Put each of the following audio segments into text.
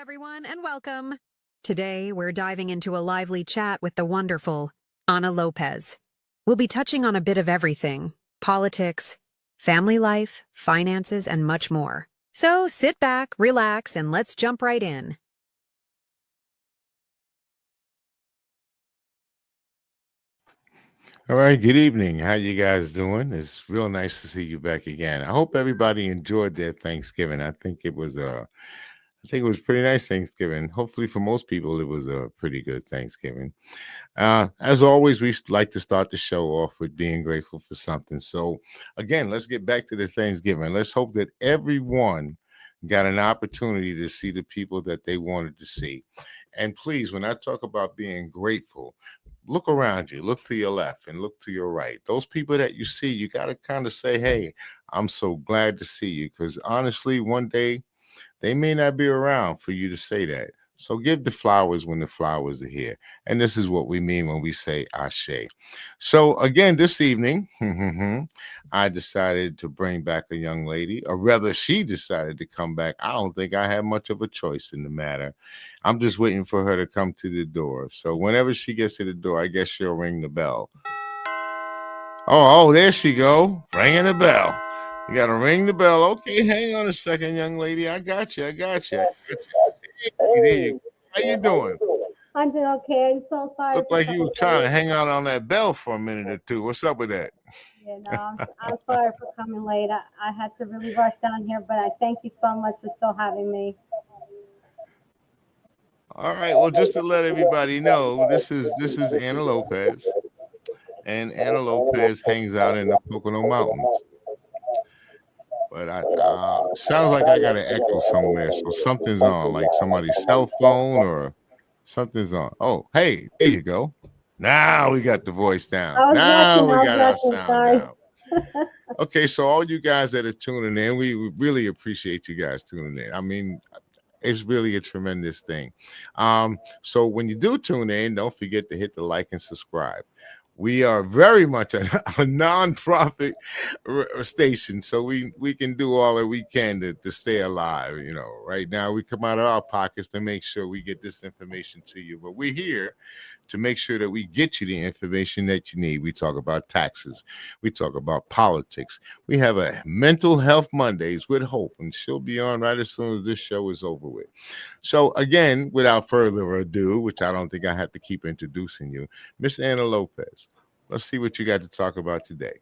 everyone, and welcome. Today, we're diving into a lively chat with the wonderful Anna Lopez. We'll be touching on a bit of everything: politics, family life, finances, and much more. So sit back, relax, and let's jump right in. All right, good evening. How you guys doing? It's real nice to see you back again. I hope everybody enjoyed their Thanksgiving. I think it was pretty nice Thanksgiving. Hopefully for most people it was a pretty good Thanksgiving. As always, like to start the show off with being grateful for something. So again, let's get back to the Thanksgiving. Let's hope that everyone got an opportunity to see the people that they wanted to see. And please, when I talk about being grateful, look around you, look to your left and look to your right. Those people that you see, you got to kind of say, hey, I'm so glad to see you. Because honestly, one day they may not be around for you to say that. So give the flowers when the flowers are here. And this is what we mean when we say ashe. So again, this evening, I decided to bring back a young lady, or rather, she decided to come back. I don't think I had much of a choice in the matter. I'm just waiting for her to come to the door. So whenever she gets to the door, I guess she'll ring the bell. Oh, there she go, ringing the bell. You gotta ring the bell. Okay, hang on a second, young lady. I got you. Hey, there you go. How you doing? I'm doing okay. I'm so sorry Look for like you coming were trying to late. hang out on that bell for a minute or two. What's up with that? I'm sorry for coming late. I had to really rush down here, but I thank you so much for still having me. All right. Well, just to let everybody know, this is Anna Lopez, and Anna Lopez hangs out in the Pocono Mountains. But I sounds like I got an echo somewhere, so something's on, like somebody's cell phone or something's on. Oh, hey, there you go. Now we got the voice down. I was Now rushing. we I was got our rushing. sound Sorry. down. Okay, so all you guys that are tuning in, we really appreciate you guys tuning in. I mean, it's really a tremendous thing. So when you do tune in, don't forget to hit the like and subscribe. We are very much a non-profit station, so we can do all that we can to stay alive. You know, right now we come out of our pockets to make sure we get this information to you, but we're here to make sure that we get you the information that you need. We talk about taxes, we talk about politics. We have a mental health Mondays with Hope, and she'll be on right as soon as this show is over with. So again, without further ado, which I don't think I have to keep introducing you, Miss Anna Lopez. Let's see what you got to talk about today.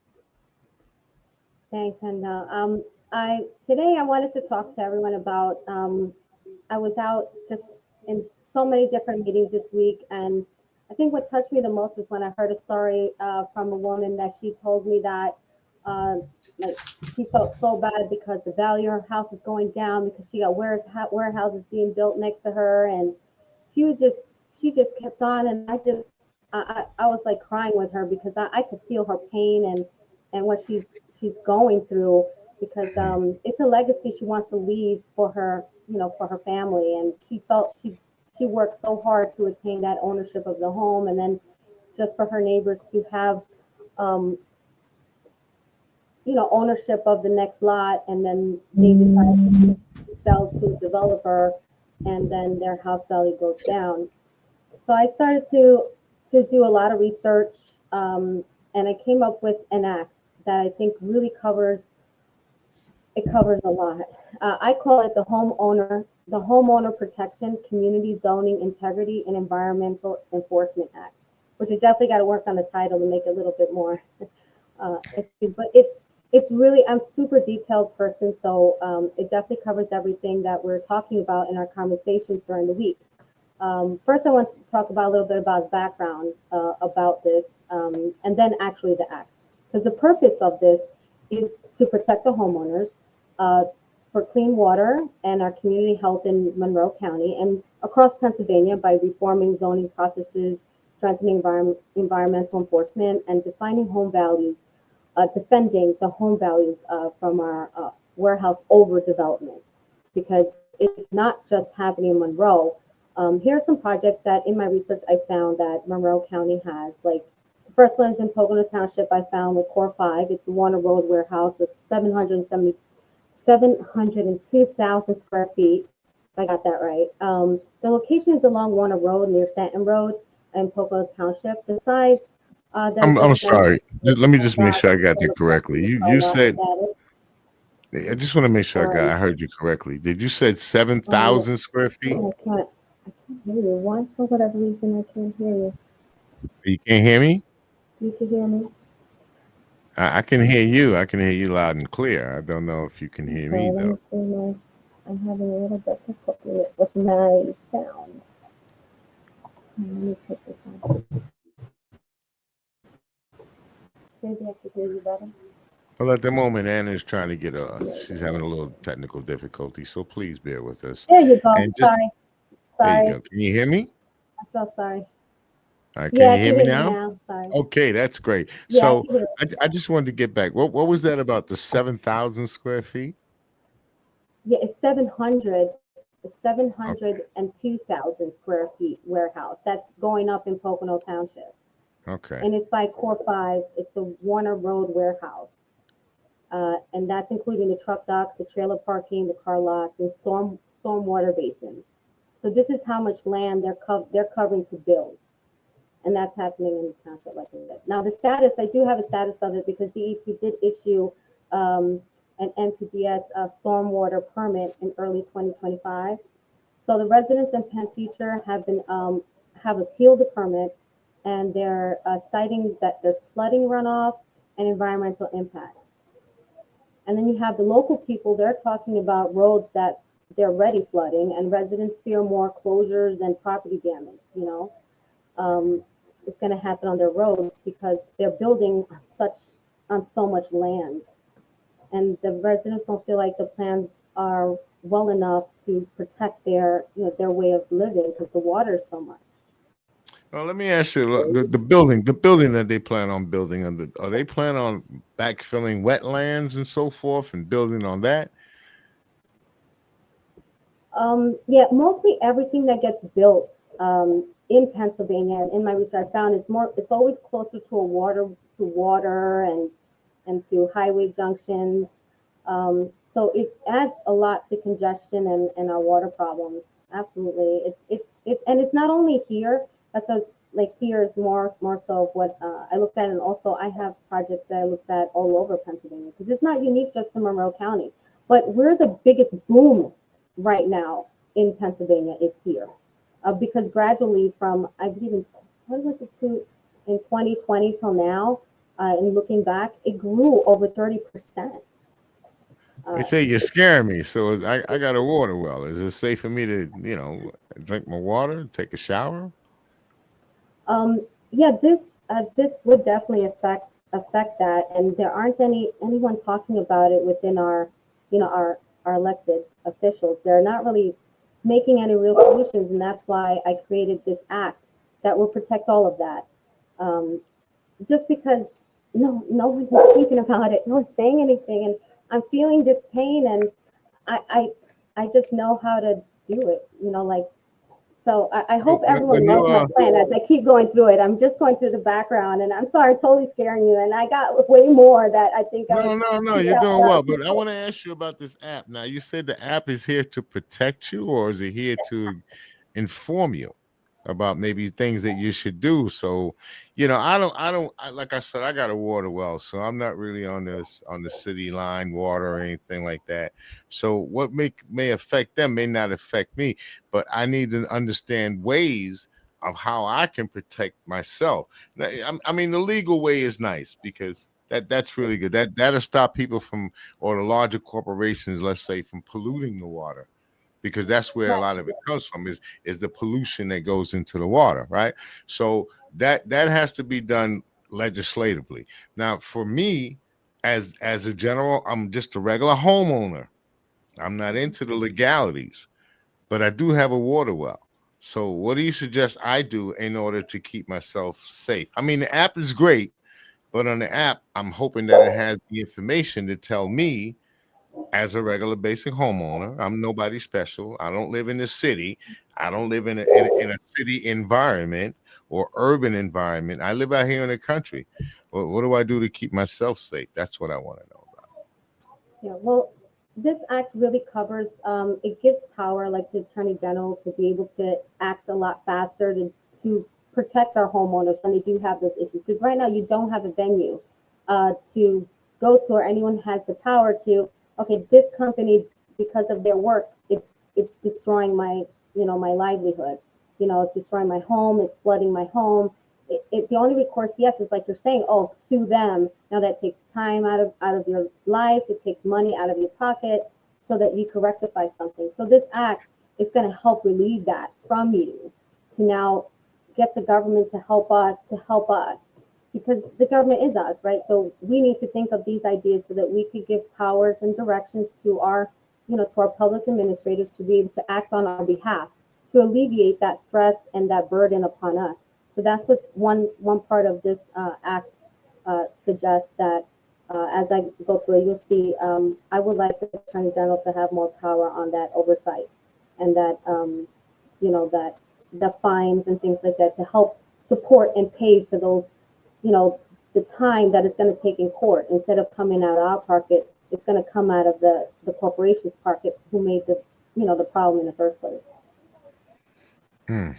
Thanks, and I today I wanted to talk to everyone about. I was out just in so many different meetings this week, and I think what touched me the most was when I heard a story from a woman that she told me that uh, like she felt so bad because the value of her house is going down because she got warehouses being built next to her, and she just kept on, and I was like crying with her because I could feel her pain and what she's going through because it's a legacy she wants to leave for her, for her family, and she worked so hard to attain that ownership of the home, and then just for her neighbors to have um, ownership of the next lot, and then they decide to sell to a developer, and then their house value goes down. So I started to do a lot of research, and I came up with an act that I think really covers a lot. I call it the Homeowner Protection, Community Zoning Integrity, and Environmental Enforcement Act, which I definitely got to work on the title to make it a little bit more. But it's really, I'm super detailed person, so it definitely covers everything that we're talking about in our conversations during the week. First, I want to talk about a little bit about background about this, and then actually the act, because the purpose of this is to protect the homeowners uh, for clean water and our community health in Monroe County and across Pennsylvania by reforming zoning processes, strengthening environmental enforcement, and defining home values, defending the home values from our warehouse overdevelopment, because it's not just happening in Monroe. Here are some projects that in my research I found that Monroe County has. Like the first one is in Pocono Township. I found with Core 5. It's a Warner Road warehouse of 702,000 square feet. I got that right. The location is along Warner Road near Stanton Road in Pocono Township. The size that I I'm just mentioned, sorry. Let me just make got sure I got that it. correctly. You said, Got it. I just want to make sure Sorry. I heard you correctly. Did you said Um, 7,000 square feet? I can't hear you. Why, for whatever reason, I can't hear you. You can't hear me? You can hear me? I can hear you. I can hear you loud and clear. I don't know if you can hear Okay, me let though. me see my, I'm having a little bit difficulty with my sound. Let me take this off. Maybe I could hear you better. Well, at the moment, Anna's trying to get she's having a little technical difficulty, so please bear with us. There you go. And just, Sorry. there you Sorry. go. Can you hear me? I'm so sorry. All right, can Yeah, I you hear can me hear you now? now. Sorry. Okay, that's great. Yeah, I So can hear you. I just wanted to get back. What was that about the 7,000 square feet? Yeah, it's 700. It's Okay. 702,000 square feet warehouse. That's going up in Pocono Township. Okay. And it's by Core 5. It's a Warner Road warehouse. And that's including the truck docks, the trailer parking, the car lots, and stormwater basins. So this is how much land they're covering to build, and that's happening in the township, like I said. Now the status, I do have a status of it because DEP did issue an NPDS stormwater permit in early 2025. So the residents in Penn Future have appealed the permit, and they're citing that there's flooding runoff and environmental impacts. And then you have the local people, they're talking about roads that they're already flooding, and residents fear more closures and property damage, it's going to happen on their roads because they're building on so much land. And the residents don't feel like the plans are well enough to protect their way of living because the water is so much. Well, let me ask you the building that they plan on building are they plan on backfilling wetlands and so forth and building on that? Yeah, mostly everything that gets built in Pennsylvania, in my research, I found it's always closer to water and to highway junctions. So it adds a lot to congestion and our water problems. Absolutely, and it's not only here. That's like here is more so of what I looked at, and also I have projects that I looked at all over Pennsylvania because it's not unique just to Monroe County, but we're the biggest boom right now in Pennsylvania is here. Because gradually from, I believe what was it, in 2020 till now, and looking back, it grew over 30%. They Uh, say you're scaring me. So I got a water well. Is it safe for me to, drink my water, take a shower? yeah, this would definitely affect that, and there aren't anyone talking about it within our elected officials. They're not really making any real solutions, and that's why I created this act that will protect all of that. Um, just because no one is thinking about it, no one's saying anything, and I'm feeling this pain, and I I just know how to do it. Like so I hope When everyone you loves my plan as I keep going through it. I'm just going through the background, and I'm sorry, totally scaring you. And I got way more that I think I would no, teach you're out doing to other well. But I people. want to ask you about this app. Now, you said the app is here to protect you, or is it here to inform you about maybe things that you should do? So, like I said, I got a water well, so I'm not really on the city line water or anything like that. So what may affect them may not affect me, but I need to understand ways of how I can protect myself. Now, I mean, the legal way is nice because that's really good. That'll stop people from, or the larger corporations, let's say, from polluting the water, because that's where a Right. lot of it comes from is the pollution that goes into the water, right? So that has to be done legislatively. Now, for me, as a general, I'm just a regular homeowner. I'm not into the legalities, but I do have a water well. So what do you suggest I do in order to keep myself safe? I mean, the app is great, but on the app, I'm hoping that it has the information to tell me as a regular basic homeowner. I'm nobody special. I don't live in the city. I don't live in a city environment or urban environment. I live out here in the country. What do I do to keep myself safe? That's what I want to know about. Yeah. Well, This act really covers, it gives power, like the attorney general, to be able to act a lot faster to protect our homeowners when they do have those issues. Because right now you don't have a venue to go to, or anyone has the power to, okay, this company, because of their work, it's destroying my, my livelihood. It's destroying my home, it's flooding my home. The only recourse, yes, is like you're saying, oh, sue them. Now that takes time out of your life. It takes money out of your pocket so that you can rectify something. So this act is going to help relieve that from you to now get the government to help us because the government is us, right? So we need to think of these ideas so that we could give powers and directions to our public administrators to be able to act on our behalf to alleviate that stress and that burden upon us. So that's what one part of this act suggests that as I go through it, you'll see I would like the Attorney General to have more power on that oversight and that, that the fines and things like that to help support and pay for those, you know, the time that it's going to take in court. Instead of coming out of our pocket, it's going to come out of the corporation's pocket who made the problem in the first place. Hmm.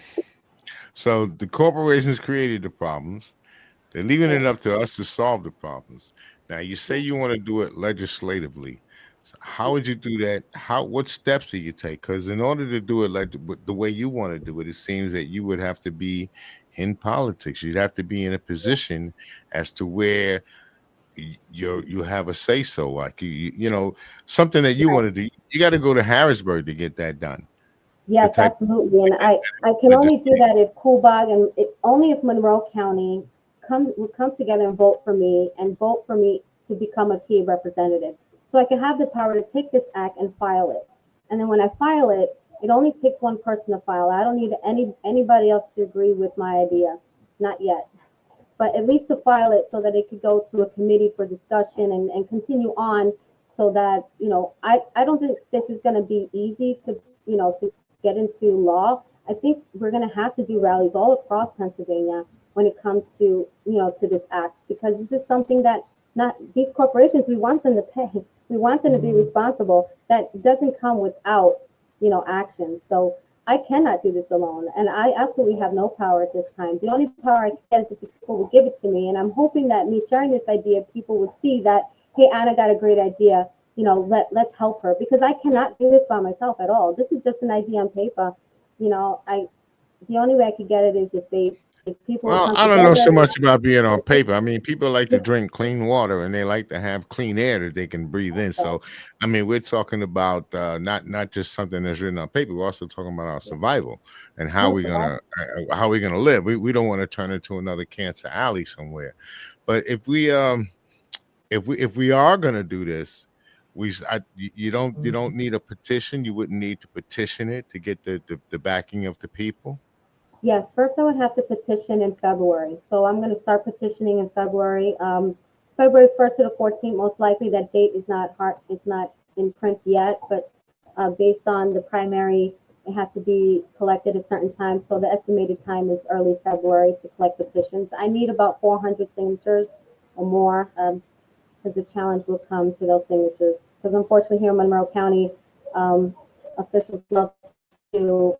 So the corporations created the problems. They're leaving it Yeah. up to us to solve the problems. Now, you say you want to do it legislatively. So how would you do that? What steps do you take? Because in order to do it like the way you want to do it, it seems that you would have to be in politics. You'd have to be in a position as to where you have a say so. Like something that you want to do. You got to go to Harrisburg to get that done. The Yes, type absolutely. And I can only do legislation. that if Coolbag and only if Monroe County would come together and vote for me to become a key representative. So I can have the power to take this act and file it. And then when I file it, it only takes one person to file. I don't need anybody else to agree with my idea. Not yet. But at least to file it so that it could go to a committee for discussion and continue on so that, I don't think this is going to be easy to get into law. I think we're going to have to do rallies all across Pennsylvania when it comes to this act, because this is something that not these corporations, we want them to pay. We want them to be responsible. That doesn't come without, action. So I cannot do this alone, and I absolutely have no power at this time. The only power I can get is if people will give it to me, and I'm hoping that me sharing this idea, people would see that, hey, Anna got a great idea. Let's help her because I cannot do this by myself at all. This is just an idea on paper. I The only way I could get it is if people would Well, come I don't know so together. much about being on paper. I mean, people like to drink clean water and they like to have clean air that they can breathe in. So, I mean, we're talking about not just something that's written on paper. We're also talking about our survival and No, survival. how we're gonna live. We don't want to turn into another cancer alley somewhere. But if we are gonna do this, you don't need a petition. You wouldn't need to petition it to get the backing of the people. Yes, first I would have to petition in February. So I'm going to start petitioning in February. February 1st to the 14th, most likely that date is not in print yet, but based on the primary, it has to be collected a certain time. So the estimated time is early February to collect petitions. I need about 400 signatures or more, because the challenge will come to those signatures. Because unfortunately here in Monroe County, um, officials love to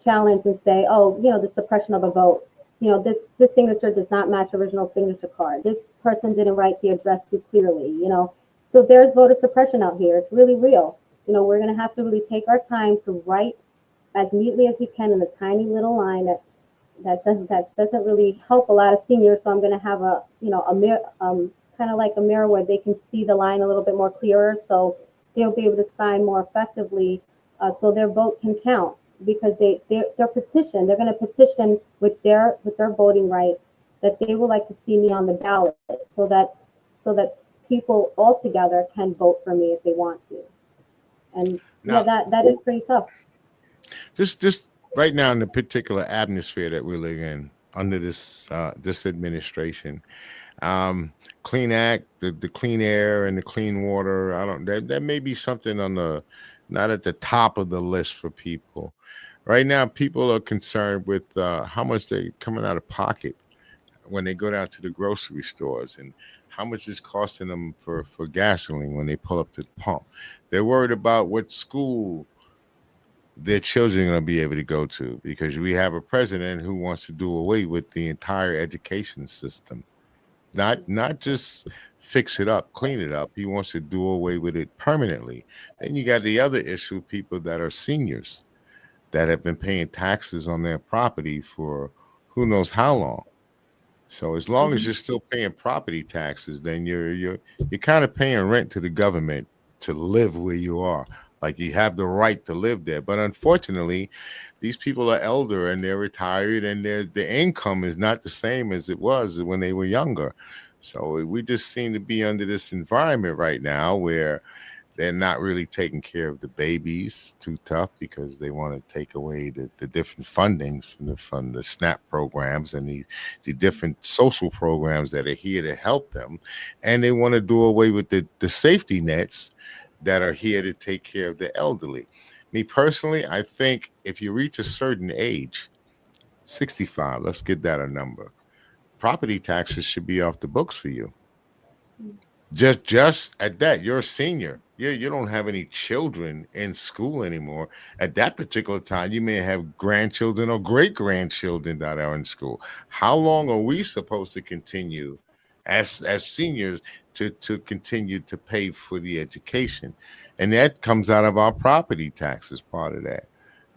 challenge and say, oh, the suppression of a vote. This signature does not match original signature card. This person didn't write the address too clearly. So there's voter suppression out here. It's really real. We're going to have to really take our time to write as neatly as we can in a tiny little line that doesn't really help a lot of seniors. So I'm going to have a mirror, kind of like a mirror where they can see the line a little bit more clearer, so they'll be able to sign more effectively, so their vote can count because they're petition. They're going to petition with their voting rights that they would like to see me on the ballot, so that people all together can vote for me if they want to. And yeah, Now, that is pretty tough. just right now in the particular atmosphere that we live in under this administration, um, clean act, the clean air and the clean water. I don't that may be something on the not at the top of the list for people. Right now, people are concerned with how much they're coming out of pocket when they go down to the grocery stores, and how much it's costing them for gasoline when they pull up to the pump. They're worried about what school their children are going to be able to go to, because we have a president who wants to do away with the entire education system. Not just fix it up, clean it up. He wants to do away with it permanently. Then you got the other issue, people that are seniors that have been paying taxes on their property for who knows how long. So as long as Mhm. you're still paying property taxes, then you're kind of paying rent to the government to live where you are. Like, you have the right to live there. But unfortunately, these people are elder and they're retired, and their income is not the same as it was when they were younger. So we just seem to be under this environment right now where they're not really taking care of the babies too tough, because they want to take away the different fundings from the SNAP programs and the different social programs that are here to help them. And they want to do away with the safety nets that are here to take care of the elderly. Me personally, I think if you reach a certain age, 65, let's get that a number, property taxes should be off the books for you. Just at that, you're a senior. You don't have any children in school anymore. At that particular time, you may have grandchildren or great grandchildren that are in school. How long are we supposed to continue as seniors to continue to pay for the education? And that comes out of our property taxes, part of that.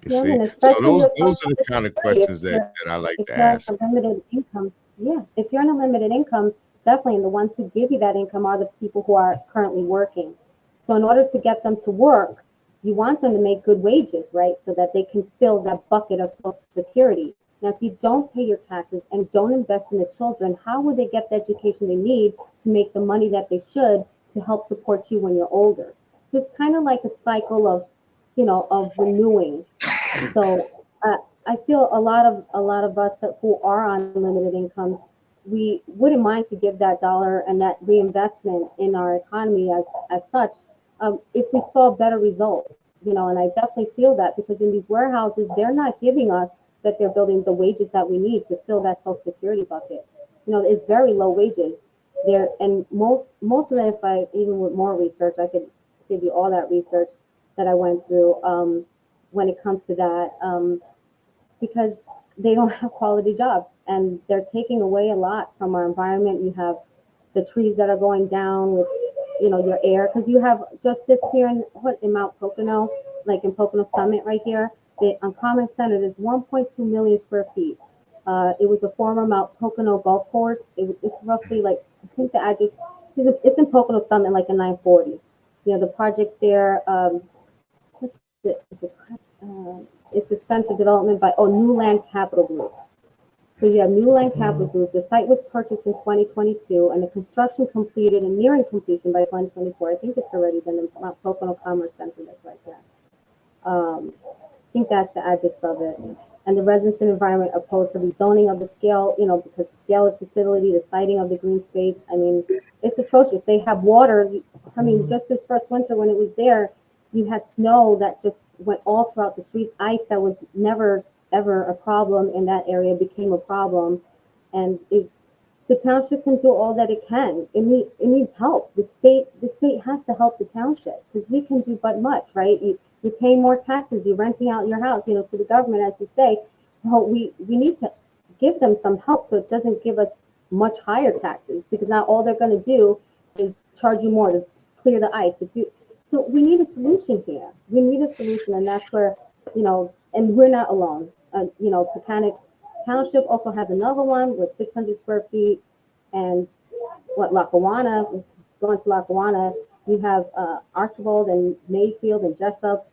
You Yeah, see? and So especially those with those are Social the kind of Security, questions that I like if to you're on ask. a limited income, yeah, if you're on a limited income, definitely, and the ones who give you that income are the people who are currently working. So in order to get them to work, you want them to make good wages, right? So that they can fill that bucket of Social Security. Now, if you don't pay your taxes and don't invest in the children, how will they get the education they need to make the money that they should to help support you when you're older? So it's kind of like a cycle of, of renewing. So I feel a lot of us that who are on limited incomes, we wouldn't mind to give that dollar and that reinvestment in our economy as such, if we saw better results. And I definitely feel that, because in these warehouses, they're not giving us that they're building the wages that we need to fill that Social Security bucket. It's very low wages there, and most of them, if I even with more research, I could give you all that research that I went through. When it comes to that, because they don't have quality jobs, and they're taking away a lot from our environment. You have the trees that are going down with, your air, because you have just this here in Mount Pocono, like in Pocono Summit right here, the Uncommon Center is 1.2 million square feet. It was a former Mount Pocono golf course. It's roughly like, I think the address, it's in Pocono Summit, like in 940. The project there, what's it? It's a center development by New Land Capital Group. So you have New Land Capital Group. The site was purchased in 2022, and the construction completed and nearing completion by 2024. I think it's already been in Mount Pocono Commerce Center. That's right there. I think that's the address of it. And the residents and environment opposed to rezoning of the scale, because the scale of the facility, the siting of the green space, I mean, it's atrocious. They have water. I mean, just this first winter when it was there, you had snow that just went all throughout the streets. Ice that was never, ever a problem in that area became a problem. And the township can do all that it can. It needs help. The state has to help the township, because we can do but much, right? You're paying more taxes. You're renting out your house, to the government, as you say. Well, we need to give them some help so it doesn't give us much higher taxes, because now all they're going to do is charge you more to clear the ice. So we need a solution here. We need a solution, and that's where, and we're not alone. To kind of Township also has another one with 600 square feet, and Lackawanna, going to Lackawanna, you have Archibald and Mayfield and Jessup,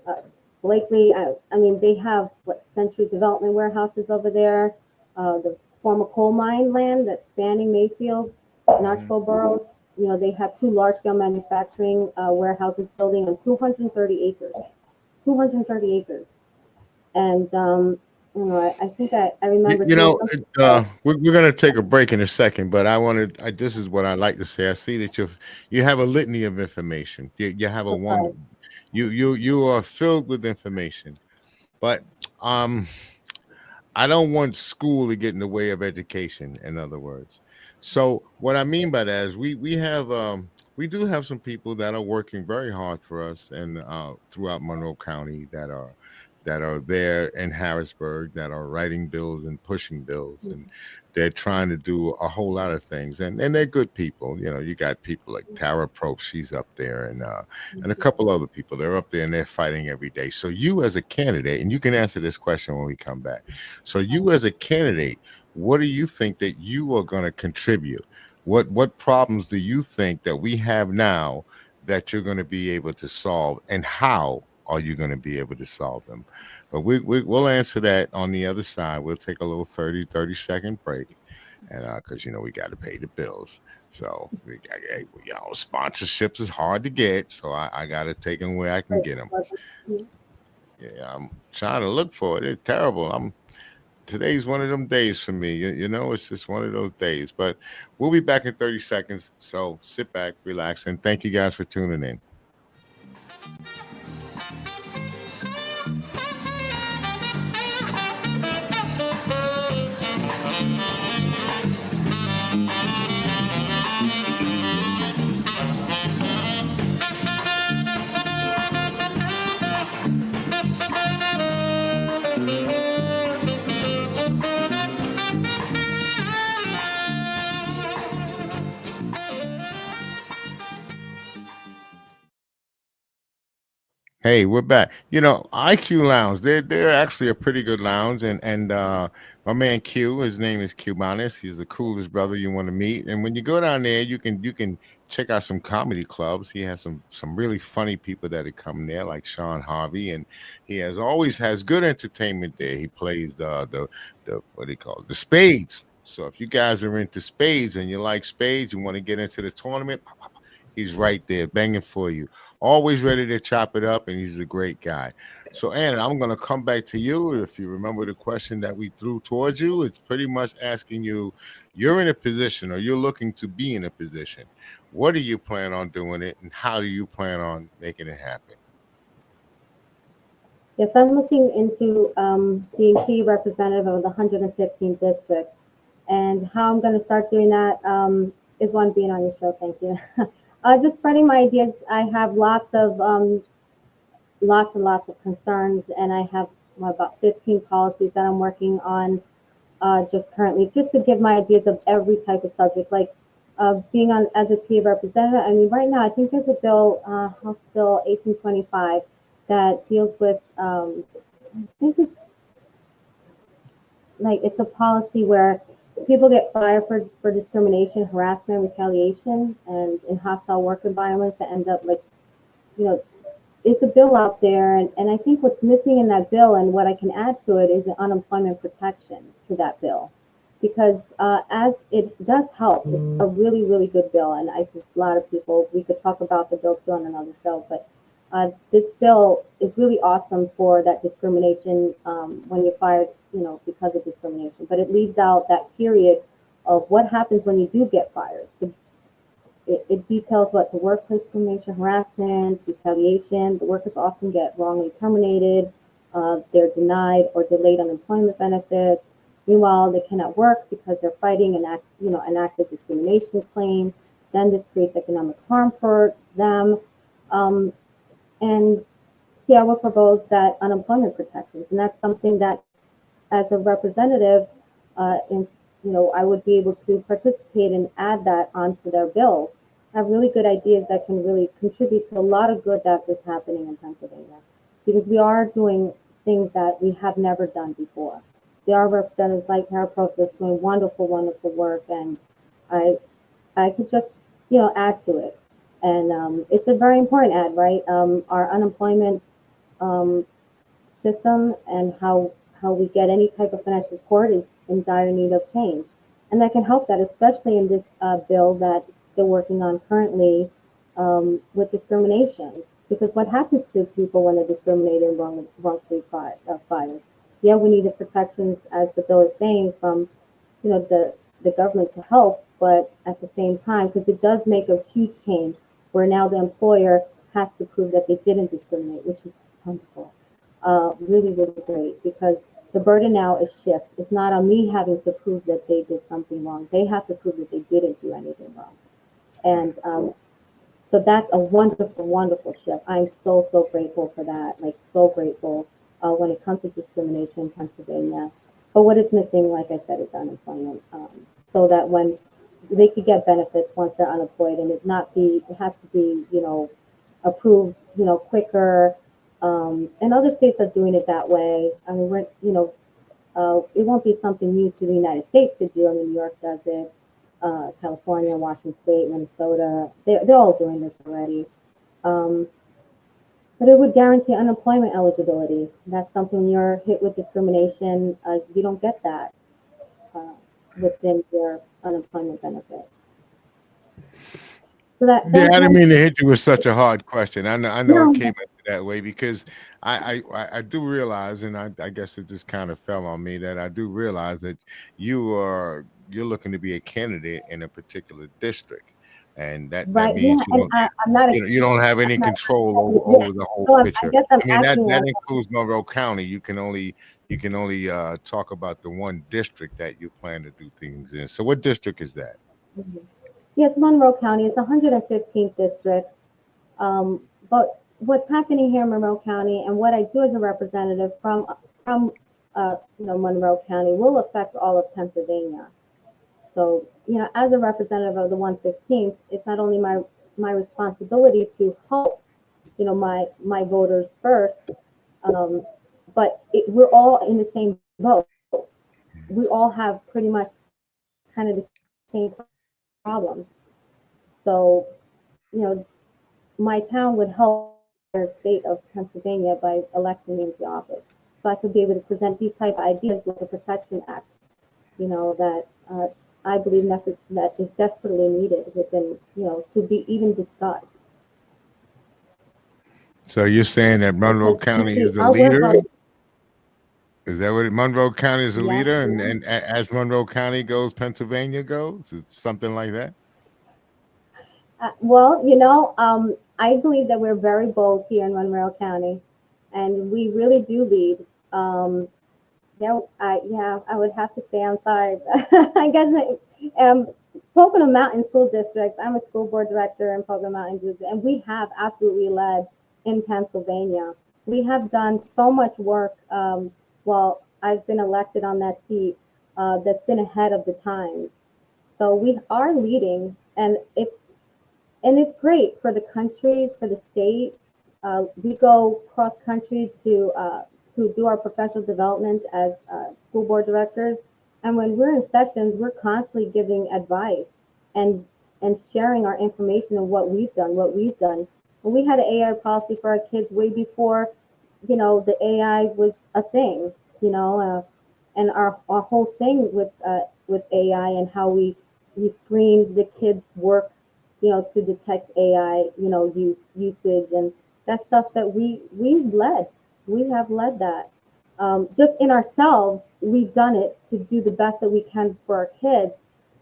uh, Blakely. I mean, they have Century Development warehouses over there, the former coal mine land that's spanning Mayfield and Mhm. Archibald boroughs. They have two large-scale manufacturing warehouses building on 230 acres. 230 acres. And I think I remember seeing something about. We're going to take a break in a second, but this is what I like to say. I see that you have a litany of information. You have a Okay. you are filled with information, but um, I don't want school to get in the way of education. In other words, So what I mean by that is we do have some people that are working very hard for us and throughout Monroe County that are there in Harrisburg that are writing bills and pushing bills, and they're trying to do a whole lot of things, and they're good people. You know, you got people like Tara Probst, she's up there, and a couple other people. They're up there and they're fighting every day. So you as a candidate, and you can answer this question when we come back. So you as a candidate, what do you think that you are going to contribute? What problems do you think that we have now that you're going to be able to solve, and how are you going to be able to solve them? But we'll answer that on the other side. We'll take a little 30-second break, and because you know we got to pay the bills. So you know, sponsorships is hard to get, so I got to take them where I can get them. Yeah, I'm trying to look for it. It's terrible. I'm Today's one of them days for me. You know, it's just one of those days. But we'll be back in 30 seconds. So sit back, relax, and thank you guys for tuning in. Hey, we're back. You know, IQ Lounge. They're actually a pretty good lounge, and my man Q, his name is Cubanus. He's the coolest brother you want to meet. And when you go down there, you can check out some comedy clubs. He has some really funny people that are coming there, like Sean Harvey, and he always has good entertainment there. He plays the what do you call it, the spades. So if you guys are into spades and you like spades, you want to get into the tournament, he's right there banging for you, always ready to chop it up, and he's a great guy. So, Ann, I'm going to come back to you. If you remember the question that we threw towards you, it's pretty much asking you, you're in a position or you're looking to be in a position. What do you plan on doing it, and how do you plan on making it happen? Yes, I'm looking into being key representative of the 115th district, and how I'm going to start doing that is one, being on your show. Thank you. Just spreading my ideas. I have lots and lots of concerns, and I have about 15 policies that I'm working on just currently, just to give my ideas of every type of subject, like being on as a PA representative. I mean, right now, I think there's a bill, House Bill 1825, that deals with, I think it's like, it's a policy where people get fired for discrimination, harassment, retaliation, and in hostile work environments that end up like, you know, it's a bill out there, and I think what's missing in that bill and what I can add to it is an unemployment protection to that bill, because as it does help, it's a really, really good bill, and I think a lot of people, we could talk about the bill too on another show, but this bill is really awesome for that discrimination when you're fired, you know, because of discrimination, but it leaves out that period of what happens when you do get fired. It details what the workplace discrimination, harassment, retaliation. The workers often get wrongly terminated. They're denied or delayed unemployment benefits. Meanwhile, they cannot work because they're fighting an active discrimination claim. Then this creates economic harm for them. And see, I would propose that unemployment protections, and that's something that, as a representative, in I would be able to participate and add that onto their bills. I have really good ideas that can really contribute to a lot of good that is happening in Pennsylvania, because we are doing things that we have never done before. There are representatives like Tara Process doing wonderful, wonderful work, and I I could just add to it. And it's a very important ad, right? Our unemployment um, system and how we get any type of financial support is in dire need of change. And that can help that, especially in this bill that they're working on currently with discrimination. Because what happens to people when they're discriminated and wrongfully fired? Yeah, we need the protections, as the bill is saying, from the government to help, but at the same time, because it does make a huge change where now the employer has to prove that they didn't discriminate, which is wonderful. Really, really great, because The burden now is shift. It's not on me having to prove that they did something wrong. They have to prove that they didn't do anything wrong. And so that's a wonderful, wonderful shift. I'm so, so grateful for that. Like, so grateful when it comes to discrimination in Pennsylvania. But what is missing, like I said, is unemployment. So that when they could get benefits once they're unemployed, and it has to be, approved, quicker. And other states are doing it that way. I mean, it won't be something new to the United States to do. I mean, New York does it. California, Washington State, Minnesota, they're all doing this already. But it would guarantee unemployment eligibility. That's something you're hit with discrimination. You don't get that within your unemployment benefit. So I didn't mean to hit you with such a hard question. I know no, it came up that way because I do realize, and I guess it just kind of fell on me that I do realize that you're looking to be a candidate in a particular district, and that right, yeah, means and I'm not. you don't have any control over the whole So I picture. guess I'm I mean asking that like, includes Monroe County. You can only talk about the one district that you plan to do things in. So what district is that? yeah, it's Monroe County. It's 115th districts. But what's happening here in Monroe County, and what I do as a representative from Monroe County, will affect all of Pennsylvania. So, as a representative of the 115th, it's not only my responsibility to help, my voters first, but we're all in the same boat. We all have pretty much kind of the same problems. So, my town would help the state of Pennsylvania by electing me into office. So I could be able to present these type of ideas like the Protection Act, that I believe that is desperately needed within, to be even discussed. So you're saying that Monroe Because County is a our leader? warehouse, Is that what Monroe County is a yeah. leader, and as Monroe County goes, Pennsylvania goes? It's something like that. Well, I believe that we're very bold here in Monroe County, and we really do lead. I would have to say I'm sorry. I guess Pocono Mountain School District. I'm a school board director in Pocono Mountain, and we have absolutely led in Pennsylvania. We have done so much work. While I've been elected on that seat, that's been ahead of the times. So we are leading, and it's great for the country, for the state. We go cross country to do our professional development as school board directors. And when we're in sessions, we're constantly giving advice and sharing our information on what we've done. And we had an AI policy for our kids way before, the AI was a thing, and our whole thing with AI and how we screened the kids' work, to detect AI, usage, and that stuff that we've led. We have led that. Just in ourselves, we've done it to do the best that we can for our kids,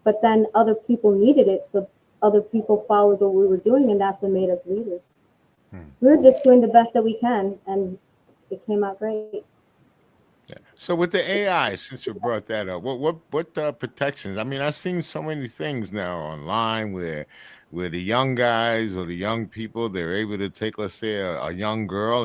but then other people needed it, so other people followed what we were doing, and that's what made us leaders. We were just doing the best that we can, and it came out great. Yeah. So with the AI, since you brought that up, what protections? I mean, I've seen so many things now online where the young guys or the young people, they're able to take, let's say, a young girl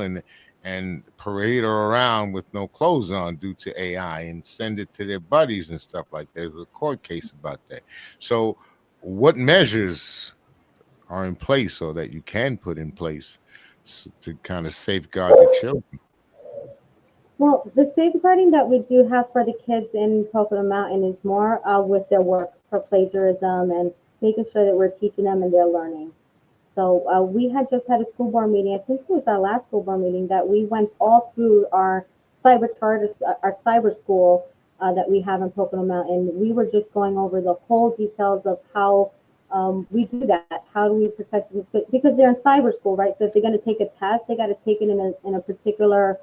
and parade her around with no clothes on due to AI and send it to their buddies and stuff like that. There's a court case about that. So what measures are in place so that you can put in place to kind of safeguard the children? Well, the safeguarding that we do have for the kids in Pocono Mountain is more with their work for plagiarism and making sure that we're teaching them and they're learning. So we had just had a school board meeting. I think it was our last school board meeting that we went all through our cyber charters, our cyber school that we have in Pocono Mountain. We were just going over the whole details of how we do that. How do we protect them? Because they're in cyber school, right? So if they're going to take a test, they got to take it in a particular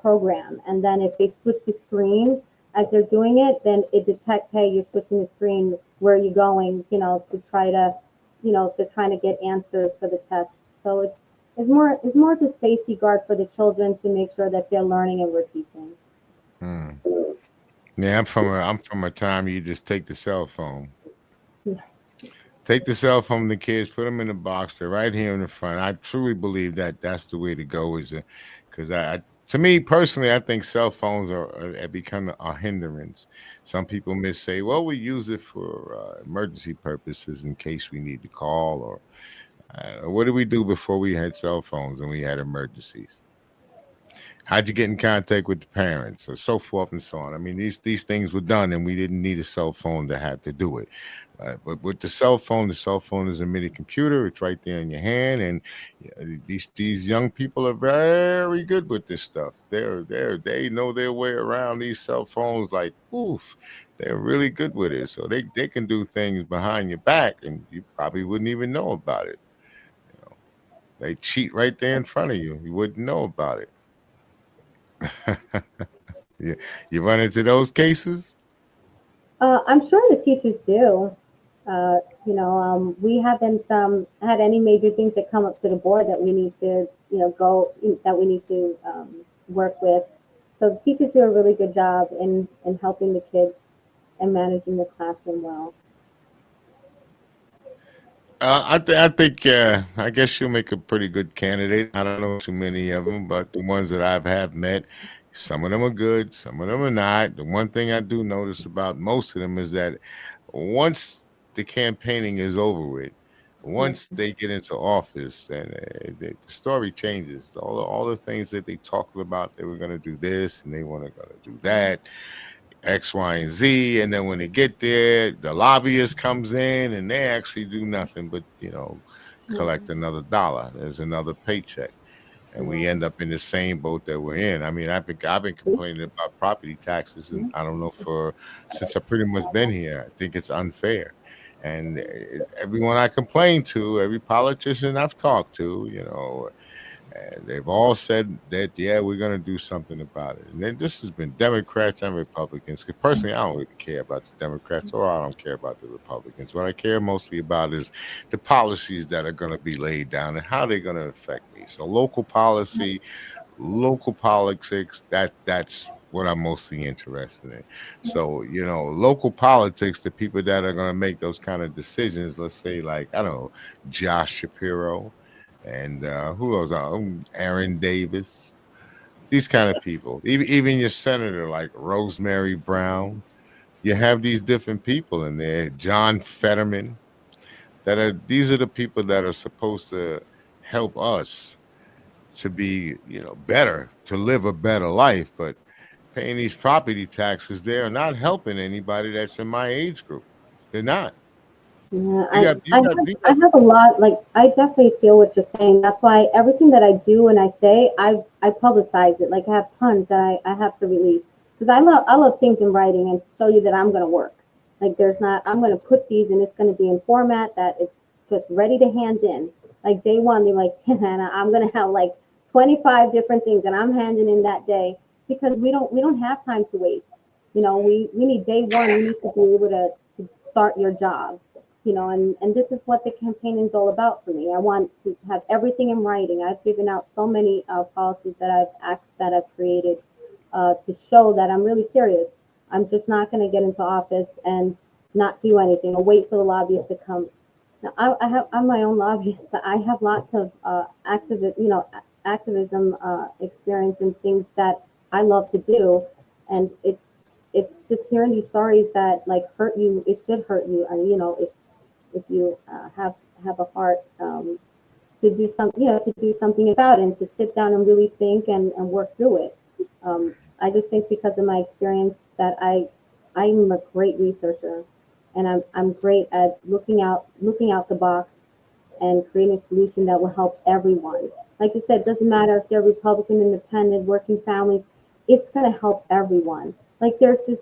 program. And then if they switch the screen as they're doing it, then it detects, hey, you're switching the screen. Where are you going? To try to, if they're trying to get answers for the test. So it's more to safety guard for the children to make sure that they're learning and we're teaching. Hmm. Yeah, I'm from a time you just take the cell phone. Take the cell phone from the kids, put them in the box. They're right here in the front. I truly believe that that's the way to go. Is because to me personally, I think cell phones have become a hindrance. Some people may say, "Well, we use it for emergency purposes in case we need to call," or what did we do before we had cell phones and we had emergencies? How'd you get in contact with the parents, or so forth and so on? I mean, these things were done, and we didn't need a cell phone to have to do it. But with the cell phone is a mini computer. It's right there in your hand, and these young people are very good with this stuff. They know their way around these cell phones like oof. They're really good with it, so they can do things behind your back, and you probably wouldn't even know about it. You know, they cheat right there in front of you. You wouldn't know about it. Yeah, you run into those cases. I'm sure the teachers do. We haven't had any major things that come up to the board that we need to, that we need to work with. So the teachers do a really good job in helping the kids and managing the classroom well. I think I guess you'll make a pretty good candidate. I don't know too many of them, but the ones that have met, some of them are good, some of them are not. The one thing I do notice about most of them is that once the campaigning is over with, once Yeah. they get into office, then the story changes. All the things that they talked about, they were going to do this and they were going to do that. X, Y, and Z, and then when they get there, the lobbyist comes in and they actually do nothing but collect another dollar. There's another paycheck, and we Yeah. end up in the same boat that we're in. I mean, I've been complaining about property taxes, and I don't know for since I've pretty much been here. I think it's unfair, and everyone I complain to, every politician I've talked to, and they've all said that, yeah, we're going to do something about it. And then this has been Democrats and Republicans. 'Cause personally, I don't really care about the Democrats or I don't care about the Republicans. What I care mostly about is the policies that are going to be laid down and how they're going to affect me. So local policy, local politics, that's what I'm mostly interested in. So, local politics, the people that are going to make those kind of decisions, let's say like, I don't know, Josh Shapiro and who else? Aaron Davis. These kind of people. Even your senator like Rosemary Brown. You have these different people in there. John Fetterman. These are the people that are supposed to help us to be, better, to live a better life. But paying these property taxes, they are not helping anybody that's in my age group. They're not. Yeah, You got you got you I got have a lot, like, I definitely feel what you're saying. That's why everything that I do and I say, I publicize it. Like, I have tons that I have to release because I love things in writing and to show you that I'm going to work. Like, there's not, I'm going to put these and it's going to be in format that it's just ready to hand in. Like, day one, they're like, Hannah, I'm going to have like 25 different things and I'm handing in that day because we don't have time to waste. We need day one, you need to be able to start your job, and this is what the campaign is all about for me. I want to have everything in writing. I've given out so many policies that acts that I've created to show that I'm really serious. I'm just not going to get into office and not do anything or wait for the lobbyists to come. Now, I'm my own lobbyist, but I have lots of activism experience and things that I love to do, and it's just hearing these stories that like hurt you. It should hurt you, and if you have a heart to do something, to do something about it and to sit down and really think and work through it. I just think because of my experience that I'm a great researcher and I'm great at looking out the box and creating a solution that will help everyone. Like you said, it doesn't matter if they're Republican, independent, working families, it's going to help everyone. Like there's this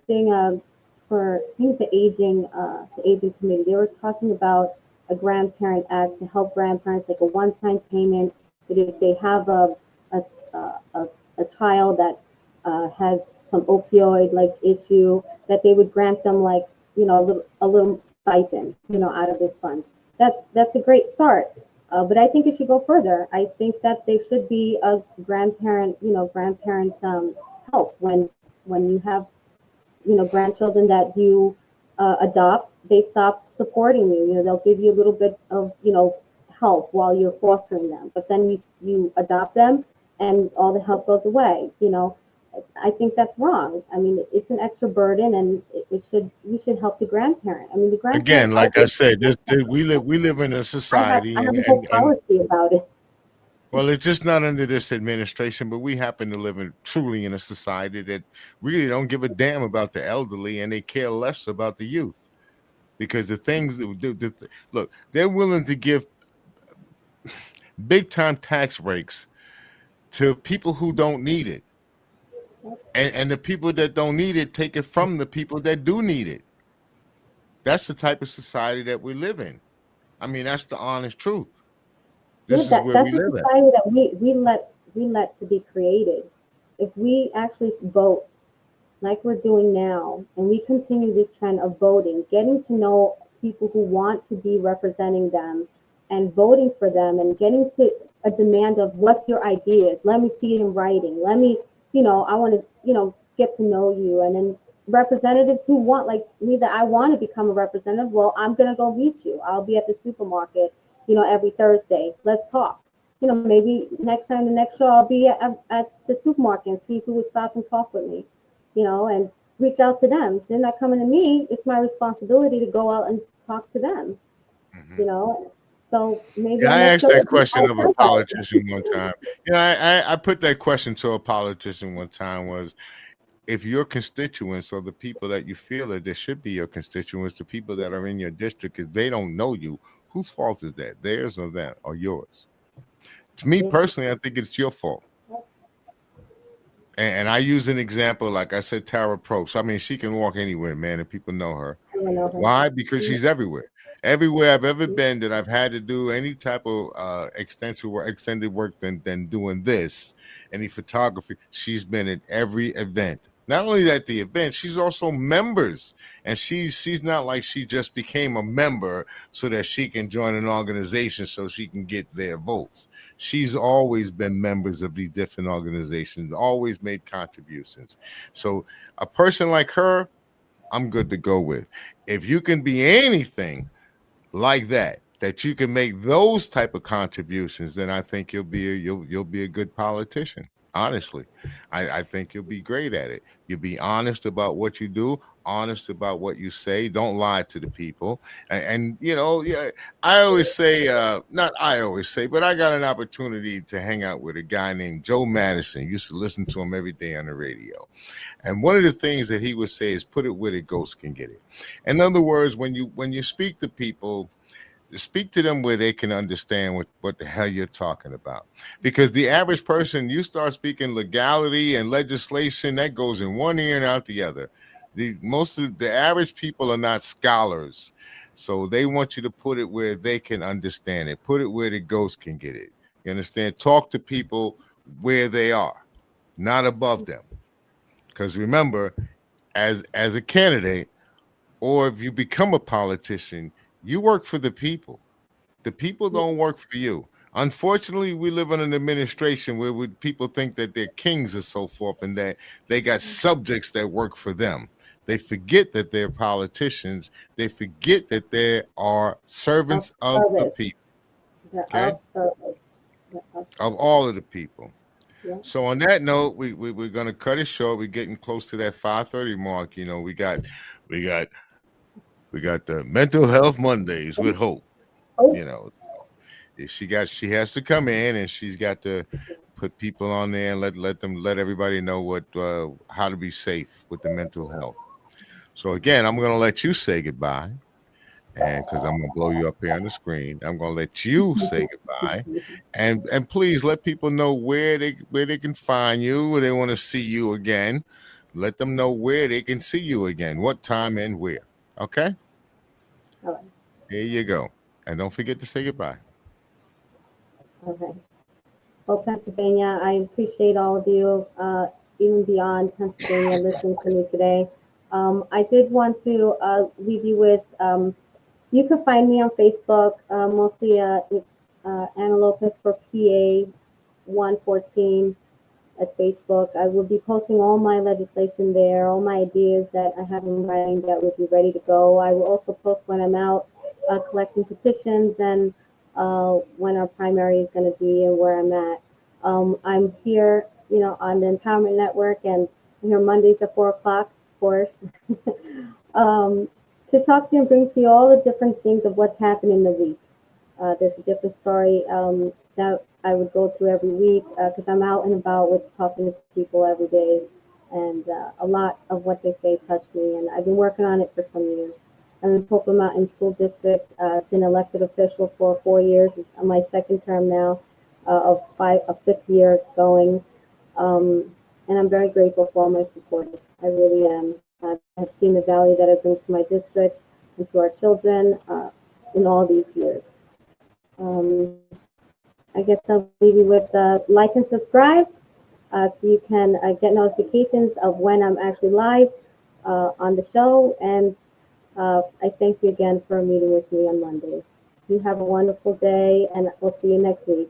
thing for I think the aging committee. They were talking about a grandparent act to help grandparents, like a one-time payment that if they have a, a, a child that has some opioid like issue, that they would grant them like a little stipend, out of this fund. That's a great start. But I think it should go further. I think that there should be a grandparent help when you have, grandchildren that you adopt. They stop supporting you. They'll give you a little bit of, help while you're fostering them, but then you adopt them and all the help goes away. I think that's wrong. I mean, it's an extra burden, and we should help the grandparent. I mean, the Again, grandparent. like I said, we live in a society, I have a whole and policy about it. well, it's just not under this administration, but we happen to live truly in a society that really don't give a damn about the elderly, and they care less about the youth, because the things look, they're willing to give big time tax breaks to people who don't need it, and the people that don't need it take it from the people that do need it. That's the type of society that we live in. I mean, that's the honest truth. Yeah, This is where we that's a live at. society that we let to be created. If we actually vote like we're doing now, and we continue this trend of voting, getting to know people who want to be representing them and voting for them, and getting to a demand of what's your ideas? Let me see it in writing. Let me, I want to, get to know you. And then representatives who want, like me, that I want to become a representative, well, I'm going to go meet you. I'll be at the supermarket, every Thursday. Let's talk. Maybe next time, the next show, I'll be at the supermarket and see who would stop and talk with me, and reach out to them. So they're not coming to me. It's my responsibility to go out and talk to them, Mhm. you know. So maybe Yeah, our I next asked show that will be question of a about. politician one time. I put that question to a politician one time, was if your constituents, or the people that you feel that there should be your constituents, the people that are in your district, if they don't know you, whose fault is that? Theirs or that or yours? To me Yeah, personally, I think it's your fault. And I use an example, like I said, Tara Probst. I mean, she can walk anywhere, man, and people know her. I don't know her. Why? Because she's everywhere. Everywhere I've ever been that I've had to do any type of extended work than doing this, any photography, she's been at every event. Not only at the event, she's also members. And she's not like she just became a member so that she can join an organization so she can get their votes. She's always been members of these different organizations, always made contributions. So a person like her, I'm good to go with. If you can be anything like that you can make those type of contributions, then I think you'll be a good politician. Honestly, I think you'll be great at it. You'll be honest about what you do, honest about what you say. Don't lie to the people. And yeah, I always say, not I always say, but I got an opportunity to hang out with a guy named Joe Madison. Used to listen to him every day on the radio. And one of the things that he would say is, put it where the ghost can get it. In other words, when you speak to people, speak to them where they can understand what the hell you're talking about. Because the average person, you start speaking legality and legislation, that goes in one ear and out the other. Most of the average people are not scholars. So they want you to put it where they can understand it. Put it where the ghost can get it. You understand? Talk to people where they are, not above them. Because remember, as a candidate, or if you become a politician, you work for the people. The people don't work for you. Unfortunately, we live in an administration where people think that they're kings and so forth, and that they got subjects that work for them. They forget that they're politicians. They forget that they are Of servants of the service. people, They're okay? of service. They're of Of service. all of the people. Yeah. So on that note, we're gonna cut it short. We're getting close to that 5:30 mark. We got we got the mental health Mondays with Hope. Oh, You know, she has to come in, and she's got to put people on there and let everybody know what how to be safe with the mental health. So again, I'm gonna let you say goodbye, and because I'm gonna blow you up here on the screen, I'm gonna let you say goodbye, and please let people know where they can find you, where they want to see you again. Let them know where they can see you again, what time and where. Okay, all right. here you go, and don't forget to say goodbye. Okay. Well, Pennsylvania, I appreciate all of you, even beyond Pennsylvania, listening to me today. I did want to leave you with, you can find me on Facebook. Mostly it's Anna Lopez for PA 114. at Facebook. I will be posting all my legislation there, all my ideas that I have in writing that would be ready to go. I will also post when I'm out collecting petitions and when our primary is going to be and where I'm at. I'm here, on the Empowerment Network, and I'm here Mondays at 4 o'clock, of course, to talk to you and bring to you all the different things of what's happened in the week. There's a different story that I would go through every week because I'm out and about with talking to people every day, and a lot of what they say touched me, and I've been working on it for some years. I'm in Pocono Mountain School District. Been elected official for 4 years. It's my second term now, a fifth year going, and I'm very grateful for all my supporters. I really am. I've seen the value that I bring to my district and to our children in all these years. I guess I'll leave you with like and subscribe so you can get notifications of when I'm actually live on the show. And I thank you again for meeting with me on Mondays. You have a wonderful day, and we'll see you next week.